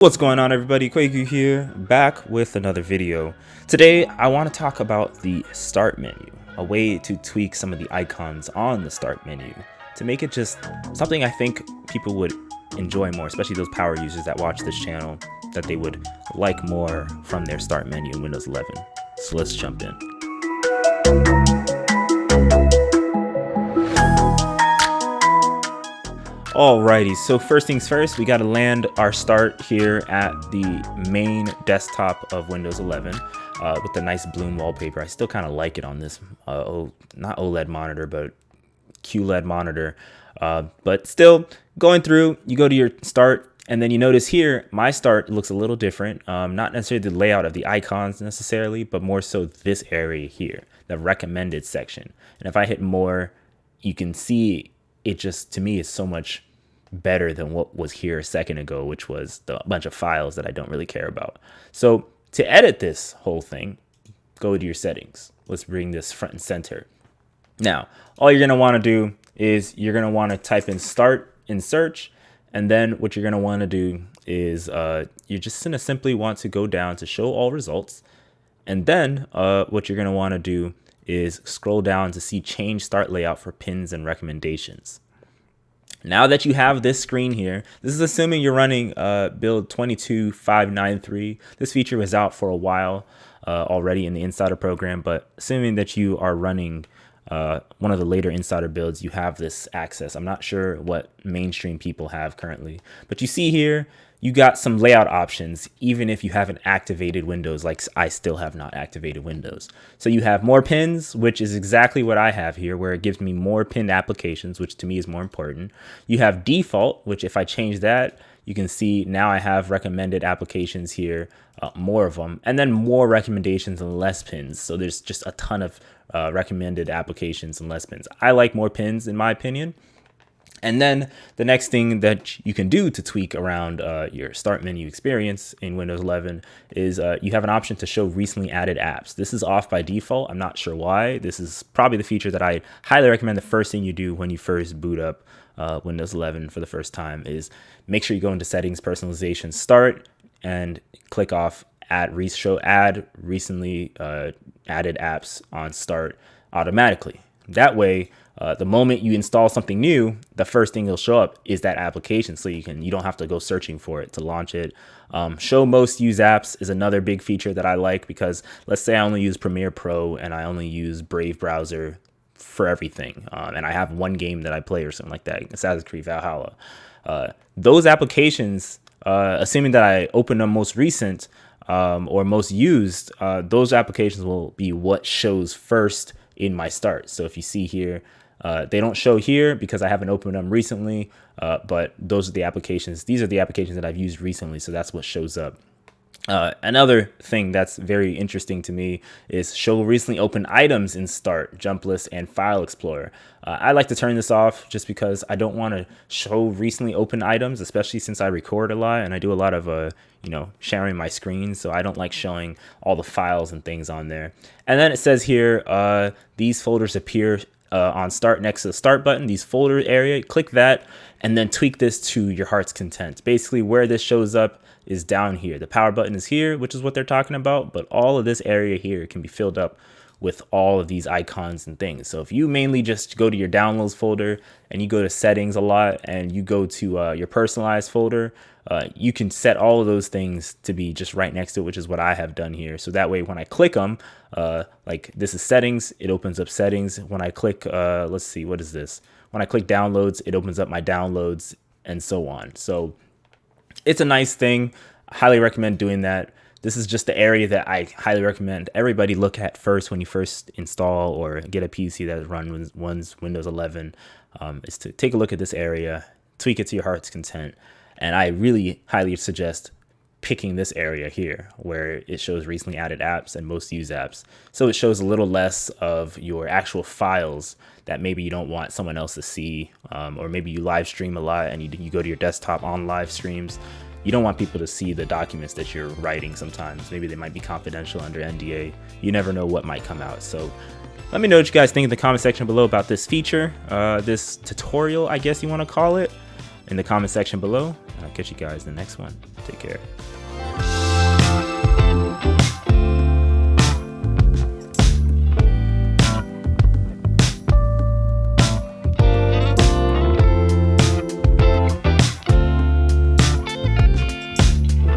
What's going on, everybody? Quaku here, back with another video. Today I want to talk about the start menu, a way to tweak some of the icons on the start menu to make it just something I think people would enjoy more, especially those power users that watch this channel, that they would like more from their start menu in Windows 11. So let's jump in. Alrighty, so first things first, we got to land our start here at the main desktop of Windows 11 with the nice bloom wallpaper. I still kind of like it on this, not OLED monitor, but QLED monitor. But still, going through, you go to your start, and then you notice here, my start looks a little different. Not necessarily the layout of the icons necessarily, but more so this area here, the recommended section. And if I hit more, you can see it just, to me, is so much better than what was here a second ago, which was a bunch of files that I don't really care about. So to edit this whole thing, go to your settings. Let's bring this front and center. Now, all you're going to want to do is you're going to want to type in start in search. And then what you're going to want to do is you're just going to simply want to go down to show all results. And then what you're going to want to do is scroll down to see change start layout for pins and recommendations. Now that you have this screen here, this is assuming you're running build 22593. This feature was out for a while already in the Insider program, but assuming that you are running one of the later Insider builds, you have this access. I'm not sure what mainstream people have currently, but you see here, you got some layout options, even if you haven't activated Windows, like I still have not activated Windows. So you have more pins, which is exactly what I have here, where it gives me more pinned applications, which to me is more important. You have default, which if I change that, you can see now I have recommended applications here, more of them, and then more recommendations and less pins. So there's just a ton of recommended applications and less pins. I like more pins in my opinion. And then the next thing that you can do to tweak around your start menu experience in Windows 11 is you have an option to show recently added apps. This is off by default. I'm not sure why. This is probably the feature that I highly recommend the first thing you do when you first boot up Windows 11 for the first time is make sure you go into settings, personalization, start, and click off show add recently added apps on start automatically. That way, the moment you install something new, the first thing that'll show up is that application, so you don't have to go searching for it to launch it. Show most used apps is another big feature that I like, because let's say I only use Premiere Pro and I only use Brave browser for everything, and I have one game that I play or something like that, Assassin's Creed Valhalla. Those applications, assuming that I open them most recent or most used, those applications will be what shows first in my start. So if you see here, they don't show here because I haven't opened them recently, but those are the applications. These are the applications that I've used recently, so that's what shows up. Another thing that's very interesting to me is show recently opened items in Start, Jump List, and File Explorer. I like to turn this off just because I don't want to show recently opened items, especially since I record a lot and I do a lot of sharing my screen, so I don't like showing all the files and things on there. And then it says here, these folders appear on Start next to the Start button, these folder area. Click that and then tweak this to your heart's content. Basically, where this shows up is down here. The power button is here, which is what they're talking about, but all of this area here can be filled up with all of these icons and things. So if you mainly just go to your downloads folder and you go to settings a lot and you go to your personalized folder, you can set all of those things to be just right next to it, which is what I have done here. So that way, when I click them, like this is settings, it opens up settings. When I click, let's see, what is this? When I click downloads, it opens up my downloads and so on. So it's a nice thing. I highly recommend doing that. This is just the area that I highly recommend everybody look at first when you first install or get a PC that runs Windows 11, is to take a look at this area, tweak it to your heart's content. And I really highly suggest picking this area here where it shows recently added apps and most used apps. So it shows a little less of your actual files that maybe you don't want someone else to see, or maybe you live stream a lot and you go to your desktop on live streams. You don't want people to see the documents that you're writing sometimes. Maybe they might be confidential under NDA. You never know what might come out. So let me know what you guys think in the comment section below about this feature, this tutorial, I guess you want to call it. in the comment section below. And I'll catch you guys in the next one. Take care.